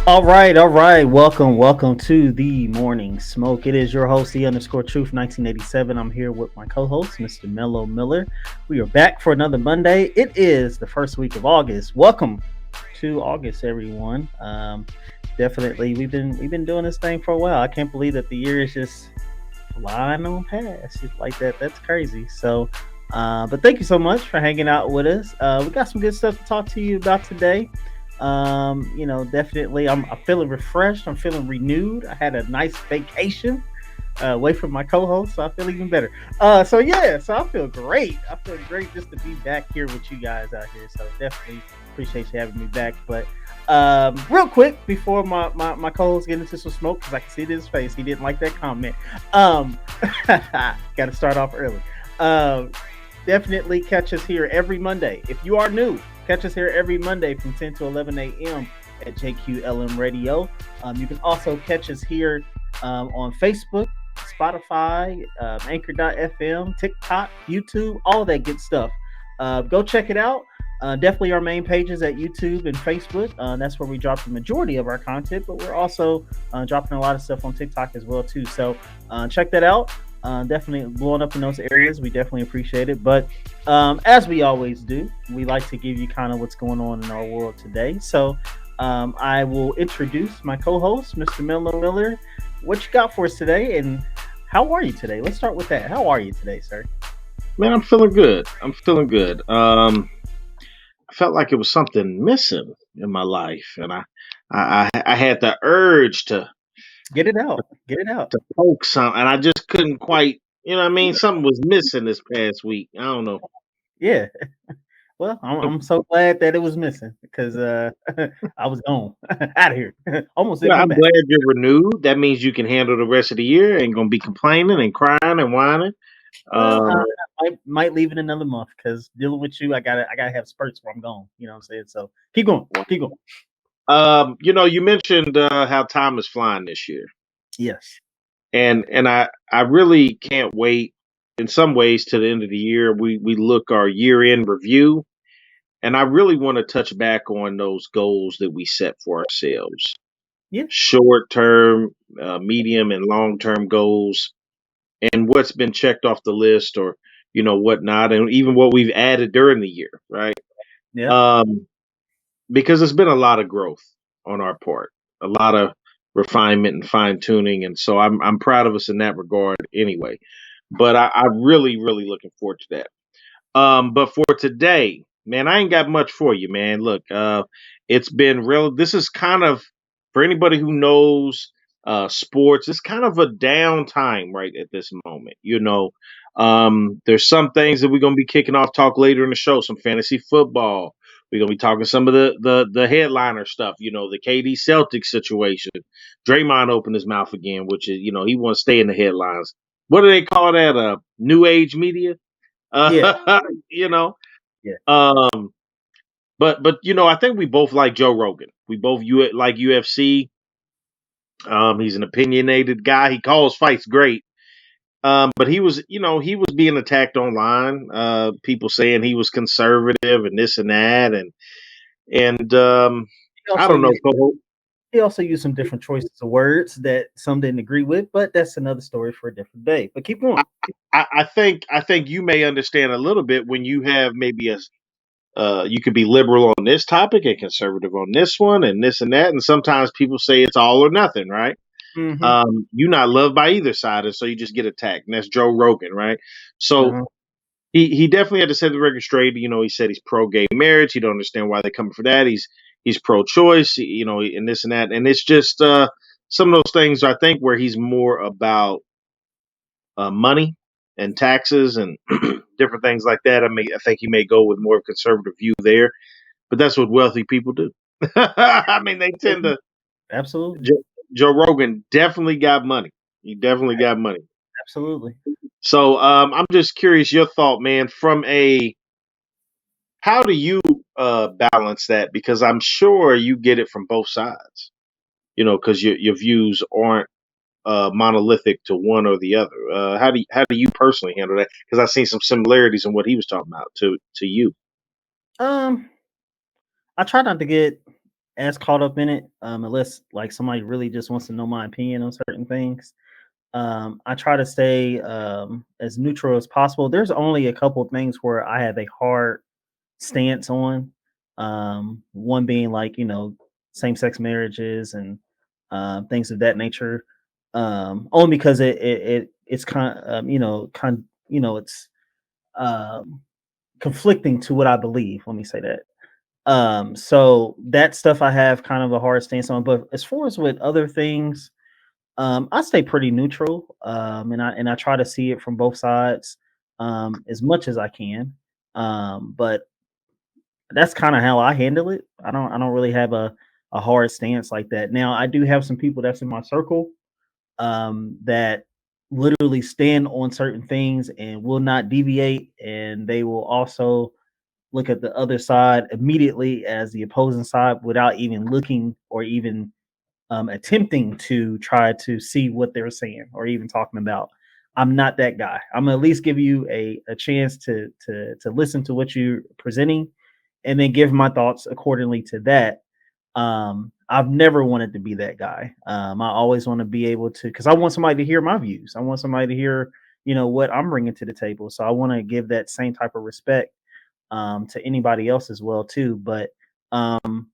All right. Welcome to the Morning Smoke. It is your host, the underscore truth 1987. I'm here with my co-host, Mr. Mello Miller. We are back for another Monday. It is the first week of August. Welcome to August, everyone. Definitely, we've been doing this thing for a while. I can't believe that the year is just flying on past. It's like that. That's crazy. But thank you so much for hanging out with us. We got some good stuff to talk to you about today. Definitely, I'm feeling refreshed. I'm feeling renewed. I had a nice vacation away from my co-host, so I feel even better. So I feel great. I feel great just to be back here with you guys out here. So definitely appreciate you having me back. But real quick before my co-host get into some smoke, because I can see it in his face, he didn't like that comment. Um, got to start off early. Um, Definitely catch us here every Monday. If you are new, catch us here every Monday from 10 to 11 a.m. at JQLM Radio. You can also catch us here on Facebook, Spotify, Anchor.fm, TikTok, YouTube, all that good stuff. Go check it out. Definitely our main pages at YouTube and Facebook. That's where we drop the majority of our content, but we're also dropping a lot of stuff on TikTok as well too. So check that out. Definitely blowing up in those areas. We definitely appreciate it. But as we always do, we like to give you kind of what's going on in our world today. So I will introduce my co-host, Mr. Miller Miller. What you got for us today, and how are you today? Let's start with that. How are you today, sir? Man, I'm feeling good. I'm feeling good. I felt like it was something missing in my life, and I had the urge Get it out. Get it out. to poke something, and I just couldn't quite. You know what I mean? Something was missing this past week. I don't know. Yeah. Well, I'm so glad that it was missing because I was gone out of here. Almost didn't Yeah, come I'm back. glad you're renewed. That means you can handle the rest of the year. Ain't gonna be complaining and crying and whining. Well, Uh, I might leave in another month because dealing with you, I gotta have spurts where I'm gone. You know what I'm saying? So keep going, keep going. you mentioned how time is flying this year, Yes. and I really can't wait. In some ways, to the end of the year, we look our year end review. And I really want to touch back on those goals that we set for ourselves, Yeah. short term, medium, and long term goals, and what's been checked off the list or, whatnot, and even what we've added during the year, right? Yeah. Um, because it's been a lot of growth on our part, a lot of refinement and fine tuning. And so I'm proud of us in that regard anyway. But I really, really looking forward to that. But for today, man, I ain't got much for you, man. Look, it's been real. This is kind of for anybody who knows sports. It's kind of a downtime right at this moment. There's some things that we're gonna be kicking off talk later in the show. Some fantasy football. We're gonna be talking some of the headliner stuff. The KD Celtics situation. Draymond opened his mouth again, which is he wants to stay in the headlines. What do they call that? New age media. Yeah. You know. Yeah. Um, but I think we both like Joe Rogan. We both like UFC. He's an opinionated guy. He calls fights great. But he was being attacked online. People saying he was conservative and this and that, and He I also don't know. used he also used some different choices of words that some didn't agree with, but that's another story for a different day. But keep I, going. I think you may understand a little bit when you have maybe you could be liberal on this topic and conservative on this one and this and that. And sometimes people say it's all or nothing, right? Mm-hmm. You're not loved by either side, and so you just get attacked. And that's Joe Rogan, right? So Uh-huh. he definitely had to set the record straight. He said he's pro gay marriage. He don't understand why they're coming for that. He's pro choice, and this and that. And it's just some of those things I think where he's more about money and taxes and different things like that. I think he may go with more of a conservative view there, but that's what wealthy people do. I mean, they tend Absolutely. to. Absolutely. Joe, Joe Rogan definitely got money. He definitely got money. Absolutely. So I'm just curious your thought, man. How do you balance that? Because I'm sure you get it from both sides. Because your views aren't monolithic to one or the other. How do you personally handle that? Because I've seen some similarities in what he was talking about to you. Um, I try not to get. as caught up in it, unless like somebody really just wants to know my opinion on certain things. I try to stay as neutral as possible. There's only a couple of things where I have a hard stance on. One being like same sex marriages and things of that nature. Only because it's kind it's um, conflicting to what I believe. Let me say that. So that stuff I have kind of a hard stance on. But as far as with other things, I stay pretty neutral, and I try to see it from both sides as much as I can. But that's kind of how I handle it. I don't really have a hard stance like that. Now I do have some people that's in my circle that literally stand on certain things and will not deviate, and they will also look at the other side immediately as the opposing side without even looking or even attempting to try to see what they're saying or even talking about. I'm not that guy. I'm gonna at least give you a chance to listen to what you're presenting, and then give my thoughts accordingly to that. I've never wanted to be that guy. I always want to be able to, because I want somebody to hear my views. I want somebody to hear, what I'm bringing to the table. So I want to give that same type of respect to anybody else as well too. But I mean,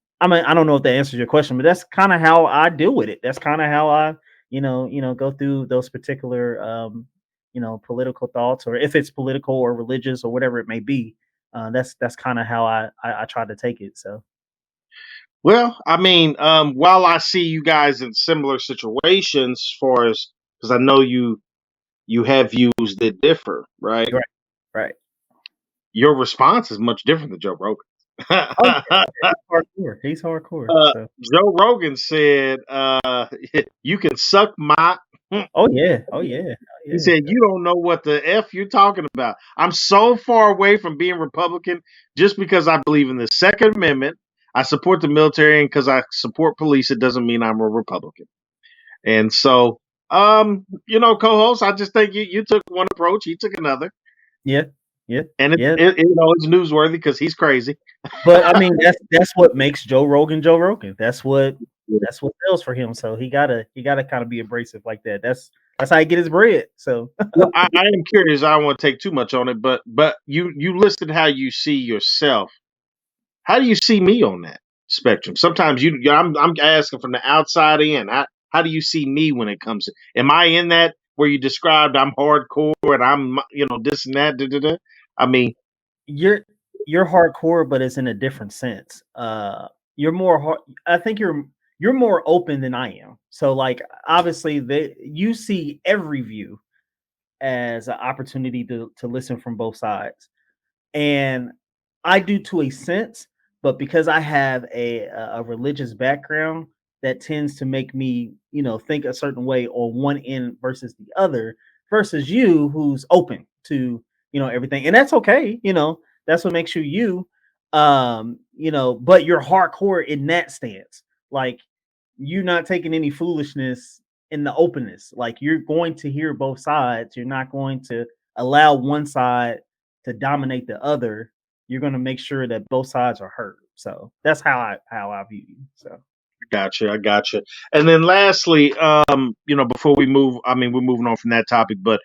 I don't know if that answers your question, but that's kind of how I deal with it. That's kind of how I, go through those particular, political thoughts, or if it's political or religious or whatever it may be. That's kind of how I try to take it. So Well, I mean, while I see you guys in similar situations, as far as because I know you have views that differ, right? right, right. Your response is much different than Joe Rogan. Oh yeah, he's hardcore. He's hardcore. uh, So Joe Rogan said, "You can suck my." oh yeah, oh yeah, oh He yeah. said, "You don't know what the f you're talking about." I'm so far away from being Republican just because I believe in the Second Amendment. I support the military, and because I support police, it doesn't mean I'm a Republican. And so, co-host, I just think you took one approach, he took another, Yeah, yeah, and yeah. it's newsworthy because he's crazy. But I mean, that's what makes Joe Rogan Joe Rogan. That's what sells for him. So he gotta kind of be abrasive like that. That's how he get his bread. So Well, I am curious. I don't want to take too much on it, but you listed how you see yourself. How do you see me on that spectrum? Sometimes I'm asking from the outside in. How do you see me when it comes to? Am I in that where you described I'm hardcore and I'm this and that? Da, da, da? I mean, you're you're hardcore, but it's in a different sense. You're more I think you're more open than I am. So like obviously you see every view as an opportunity to listen from both sides. And I do to a sense, but because I have a religious background, that tends to make me, think a certain way on one end versus the other, versus you who's open to, everything. And that's okay, that's what makes you you. But you're hardcore in that stance. Like you're not taking any foolishness in the openness. Like you're going to hear both sides. You're not going to allow one side to dominate the other. You're going to make sure that both sides are heard. So that's how I view you. So I got you. And then lastly, before we move, I mean, we're moving on from that topic, but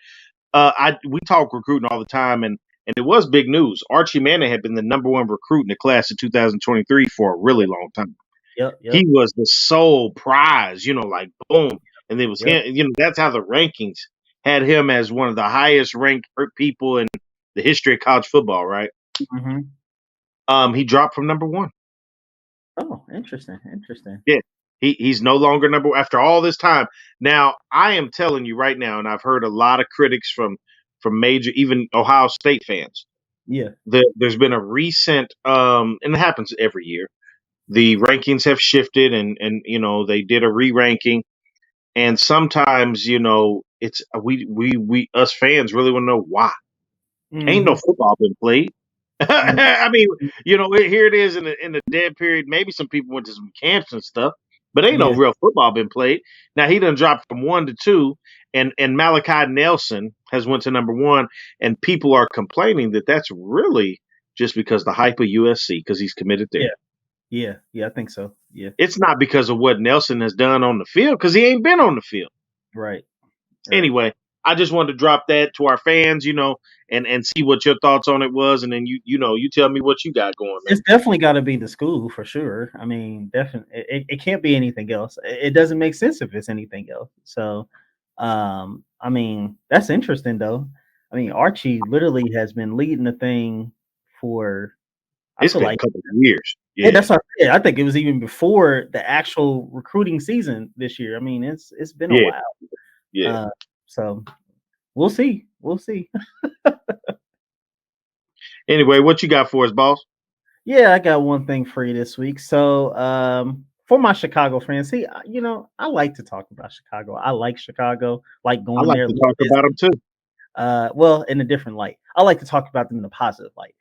I we talk recruiting all the time, and it was big news. Archie Manning had been the number one recruit in the class of 2023 for a really yep, long time. yep, He yep, was the sole prize, like boom, and it was yep. him. That's how the rankings had him as one of the highest ranked people in the history of college football. Right? Hmm. He dropped from number one. Oh, interesting, interesting. Yeah. He's no longer number after all this time. Now, I am telling you right now, and I've heard a lot of critics from major, even Ohio State fans. Yeah. There's been a recent, and it happens every year. The rankings have shifted, and they did a re-ranking, and sometimes it's we us fans really want to know why. Ain't no Hmm. football been played. I mean, here it is in the dead period. Maybe some people went to some camps and stuff, but ain't no Yeah. real football been played. Now he done dropped from 1 to 2, and Malachi Nelson has went to number 1, and people are complaining that that's really just because the hype of USC because he's committed Yeah. there. Yeah, yeah, I think so. Yeah, It's not because of what Nelson has done on the field, because he ain't been on the field. right, right. Anyway, I just wanted to drop that to our fans, and see what your thoughts on it was, and then you tell me what you got going, man. It's definitely got to be the school for sure. I mean, definitely, it can't be anything else. It doesn't make sense if it's anything else. So, I mean, that's interesting though. I mean, Archie literally has been leading the thing for. I It's feel been a like couple of years. yeah, Yeah, that's what I said. I think it was even before the actual recruiting season this year. I mean, it's been a yeah, while. yeah. Uh, so we'll see. We'll see. Anyway, what you got for us, boss? Yeah, I got one thing for you this week. So, for my Chicago friends, see, I like to talk about Chicago. I like Chicago, like I going like there, to love talk about visiting. them too. Well, in a different light. I like to talk about them in a positive light.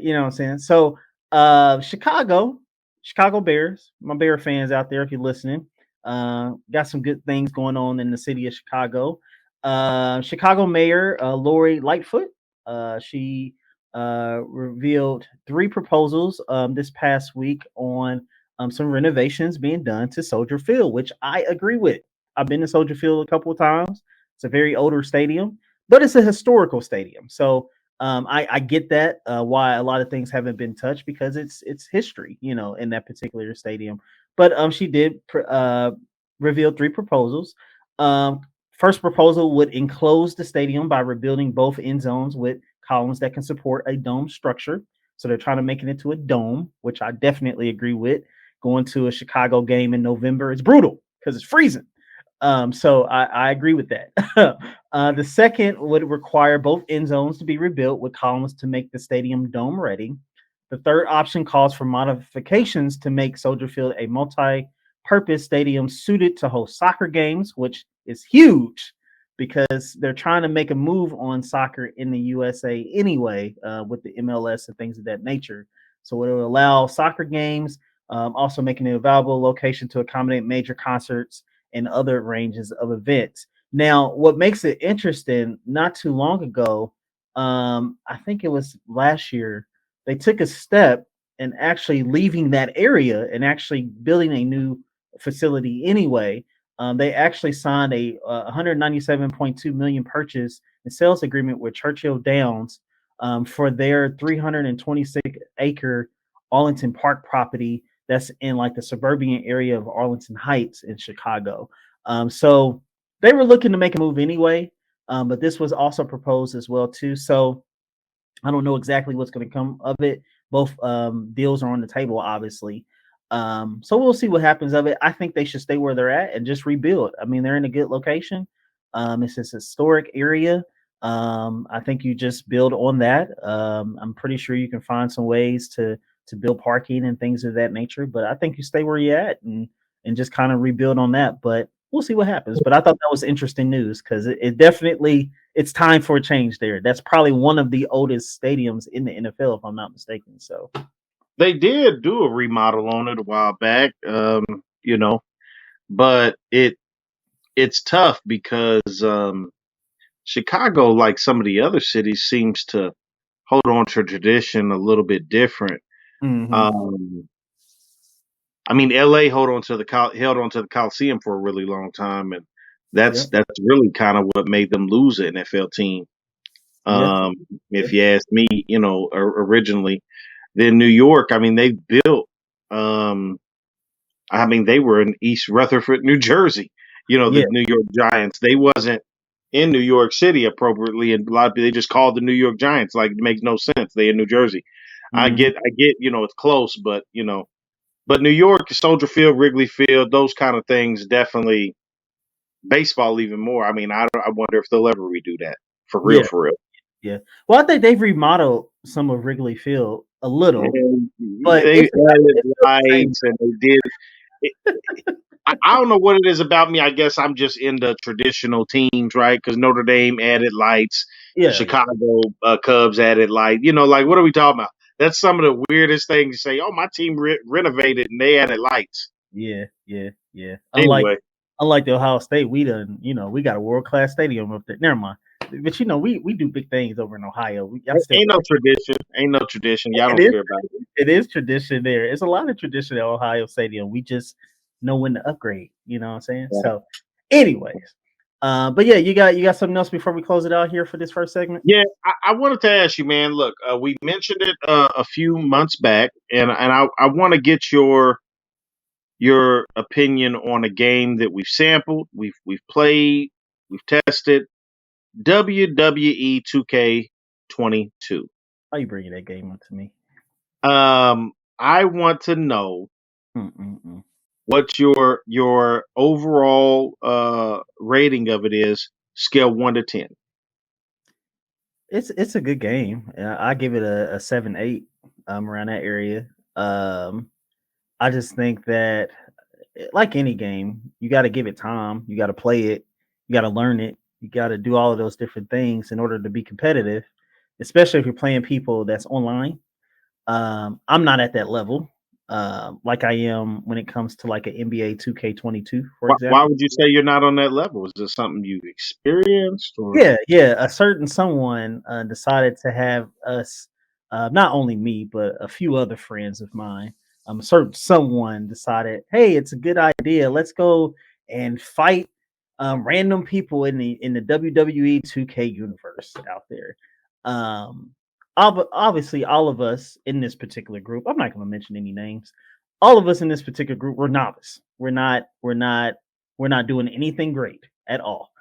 You know what I'm saying? So, Chicago Bears, my Bear fans out there, if you're listening, got some good things going on in the city of Chicago. Chicago Mayor Lori Lightfoot, she revealed three proposals this past week on some renovations being done to Soldier Field, which I agree with. I've been to Soldier Field a couple of times. It's a very older stadium, but it's a historical stadium. So I get that why a lot of things haven't been touched because it's history, in that particular stadium. But she did reveal three proposals. Um, First proposal would enclose the stadium by rebuilding both end zones with columns that can support a dome structure. So they're trying to make it into a dome, which I definitely agree with. Going to a Chicago game in November is brutal because it's freezing. So I agree with that. The second would require both end zones to be rebuilt with columns to make the stadium dome ready. The third option calls for modifications to make Soldier Field a multi-purpose stadium suited to host soccer games, which is huge because they're trying to make a move on soccer in the USA anyway, with the MLS and things of that nature. So it will allow soccer games, also making it a valuable location to accommodate major concerts and other ranges of events. Now, what makes it interesting, not too long ago, I think it was last year, they took a step and actually leaving that area and actually building a new facility anyway. They actually signed a 197.2 million purchase and sales agreement with Churchill Downs for their 326-acre Arlington Park property that's in like the suburban area of Arlington Heights in Chicago. So they were looking to make a move anyway, but this was also proposed as well too. So I don't know exactly what's going to come of it. Both deals are on the table, obviously. So we'll see what happens of it. I think they should stay where they're at and just rebuild. I mean, they're in a good location. It's this historic area. I think you just build on that. I'm pretty sure you can find some ways to build parking and things of that nature. But I think you stay where you're at and just kind of rebuild on that. But we'll see what happens. But I thought that was interesting news because it definitely it's time for a change there. That's probably one of the oldest stadiums in the NFL, if I'm not mistaken. So They did do a remodel on it a while back, you know, but it's tough because Chicago, like some of the other cities, seems to hold on to tradition a little bit different. hmm Um, I mean, LA held on to the Coliseum for a really long time, and yeah, that's really kind of what made them lose an NFL team. yeah, Um, yeah, if you ask me, originally, then New York. I mean, they built. Um, I mean, they were in East Rutherford, New Jersey. The yeah. New York Giants. They wasn't in New York City appropriately, and a lot of people they just called the New York Giants. Like it makes no sense. They in New Jersey. hmm I get. It's close, but New York, Soldier Field, Wrigley Field, those kind of things definitely. Baseball even more. I mean, I wonder if they'll ever redo that for real, Yeah, for real. yeah. Well, I think they've remodeled some of Wrigley Field a little, And but they added it's still the same. lights, and they did. It, I don't know what it is about me. I guess I'm just into traditional teams, right? Because Notre Dame added lights, Yeah, yeah, Chicago Cubs added light. Like what are we talking about? That's some of the weirdest things to say. Oh, my team renovated and they added lights. yeah, yeah, yeah. Unlike Anyway, unlike the Ohio State, we done we got a world class stadium up there. Never mind. but we do big things over in Ohio. I Ain't still ain't no tradition. Ain't no tradition. Y'all it don't is care about it. it is tradition there. It's a lot of tradition at Ohio Stadium. We just know when to upgrade. You know what I'm saying? Right. So, anyways, but yeah, you got something else before we close it out here for this first segment? Yeah, I wanted to ask you, man. Look, we mentioned it a few months back, and I want to get your opinion on a game that we've sampled, we've played, we've tested. WWE 2K22. Why you bringing that game up to me? I want to know Mm-mm-mm. what your overall rating of it is, scale 1 to 10. It's a good game. I give it a 7-8 around that area. Um I just think that like any game, you got to give it time. You got to play it. You got to learn it. You got to do all of those different things in order to be competitive, especially if you're playing people that's online. I'm not at that level, like I am when it comes to like an NBA 2K22, for Why example. would you say you're not on that level? Is this something you've experienced, or Yeah, yeah. A certain someone decided to have us, not only me, but a few other friends of mine. A certain someone decided, hey, it's a good idea. Let's go and fight random people in the WWE 2K universe out there. Um, Obviously, all of us in this particular group. I'm not going to mention any names. All of us in this particular group, we're novice. We're not doing anything great at all.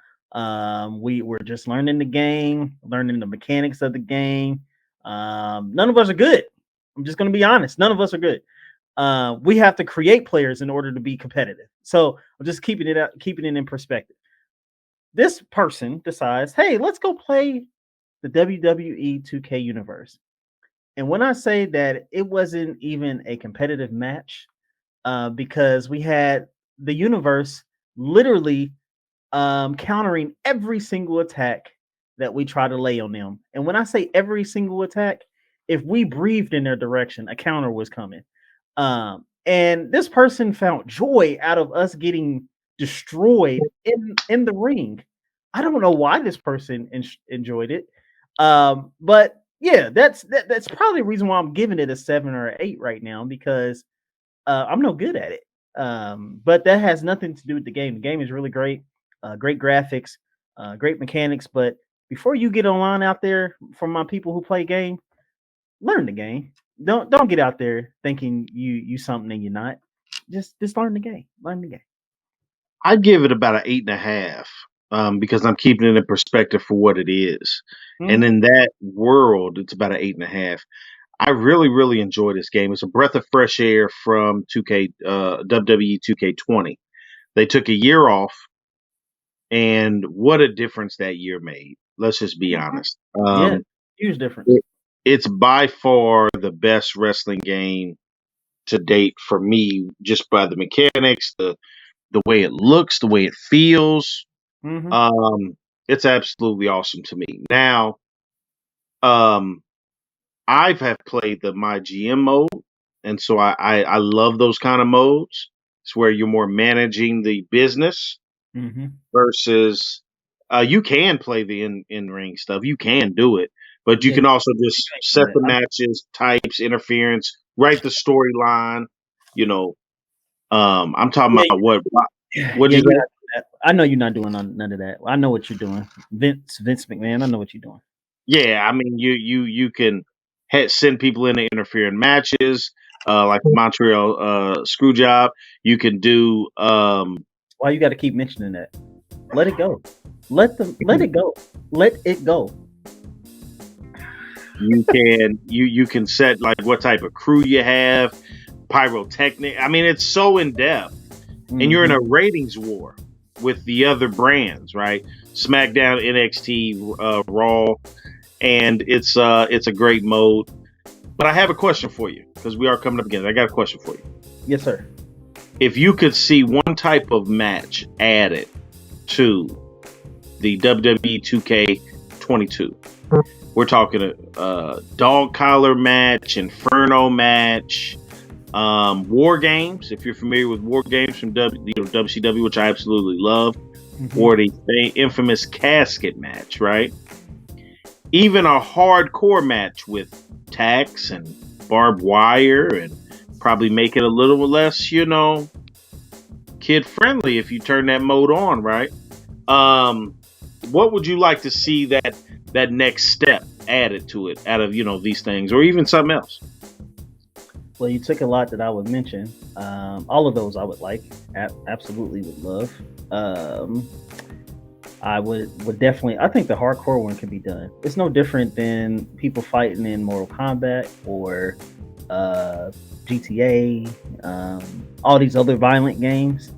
We were just learning the game, learning the mechanics of the game. None of us are good. I'm just going to be honest. None of us are good. We have to create players in order to be competitive. So I'm just keeping it in perspective. This person decides, hey, let's go play the WWE 2K universe. And when I say that it wasn't even a competitive match, because we had the universe literally countering every single attack that we try to lay on them. And when I say every single attack, if we breathed in their direction, a counter was coming. And this person found joy out of us getting destroyed in the ring. I don't know why this person enjoyed it, but yeah, that's probably the reason why I'm giving it a 7 or 8 right now because I'm no good at it. But that has nothing to do with the game. The game is really great, great graphics, great mechanics. But before you get online out there, from my people who play game, learn the game. Don't get out there thinking you something and you're not. Just learn the game. Learn the game. I give it about an 8.5, because I'm keeping it in perspective for what it is. And Hmm. in that world, it's about an 8.5. I really, really enjoy this game. It's a breath of fresh air from 2K, WWE 2K20. They took a year off, and what a difference that year made. Let's just be Hmm. honest. Yeah, huge difference. It, it's by far the best wrestling game to date for me, just by the mechanics, the way it looks, the way it feels. Hmm. Um, it's absolutely awesome to me. Now, um, I've have played the My GM mode, and so I love those kind of modes. It's where you're more managing the business Hmm. versus you can play the in ring stuff. You can do it, but you Yeah, can also you just can't do set that. the matches, types, interference, write the storyline. You know, I'm talking Yeah, about what'd yeah, you you're say? not doing that. I know you're not doing none of that. I know what you're doing, Vince McMahon. I know what you're doing. Yeah, I mean, you can send people in to interfere in matches, like the Montreal screw job. You can do Why you got to keep mentioning that? Let it go. Let it go. Let it go. you can set like what type of crew you have, pyrotechnic. I mean, it's so in depth, and you're in Hmm. a ratings war with the other brands, right? SmackDown, NXT, Raw, and it's a great mode. But I have a question for you because we are coming up again. I got a question for you. Yes, sir. If you could see one type of match added to the WWE 2K22, we're talking a dog collar match, inferno match, war games. If you're familiar with war games from WCW, which I absolutely love, or the infamous casket match, right? Even a hardcore match with tacks and barbed wire, and probably make it a little less, kid friendly if you turn that mode on, right? What would you like to see that next step added to it out of these things, or even something else? Well, you took a lot that I would mention. All of those I would like, absolutely would love. I would definitely. I think the hardcore one can be done. It's no different than people fighting in Mortal Kombat or GTA, all these other violent games.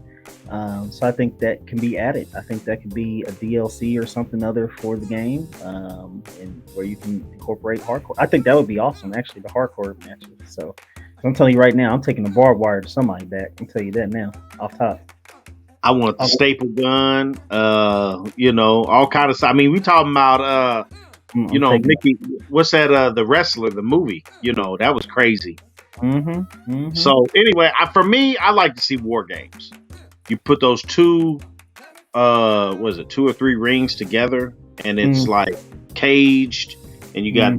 So I think that can be added. I think that could be a DLC or something other for the game, and where you can incorporate hardcore. I think that would be awesome, actually, the hardcore matches. So I'm telling you right now, I'm taking the barbed wire to somebody back. I'll tell you that now, off top. I want the staple gun, all kind of stuff. I mean, we talking about, Mickey, what's that, the wrestler, the movie, that was crazy. So anyway, for me, I like to see war games. You put those two, two or three rings together, and it's like caged, and you got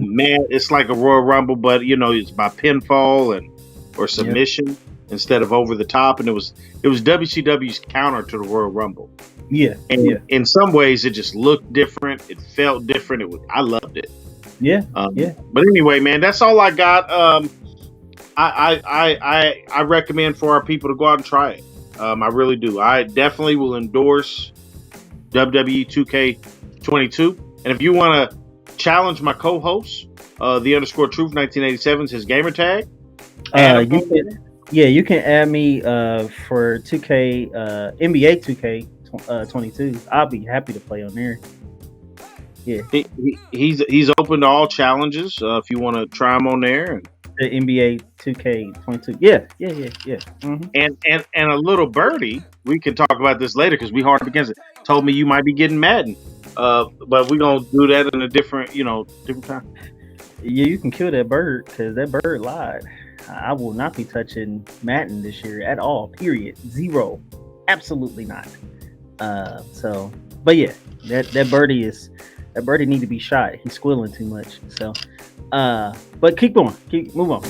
it's like a Royal Rumble, but it's by pinfall or submission instead of over the top, and it was WCW's counter to the Royal Rumble. Yeah, and in some ways, it just looked different. It felt different. I loved it. Yeah, But anyway, man, that's all I got. I recommend for our people to go out and try it. I really do. I definitely will endorse WWE 2K22. And if you want to challenge my co-host, the _truth 1987 is his gamer tag. You can add me for 2K NBA 2K22. I'll be happy to play on there. Yeah, he's open to all challenges. If you want to try him on there. The NBA 2K22. Yeah. And a little birdie, we can talk about this later because we hard up against it. Told me you might be getting Madden, but we're gonna do that in a different time. Yeah, you can kill that bird because that bird lied. I will not be touching Madden this year at all. Period. Zero. Absolutely not. But yeah, that birdie need to be shot. He's squealing too much. So, but keep going. Move on.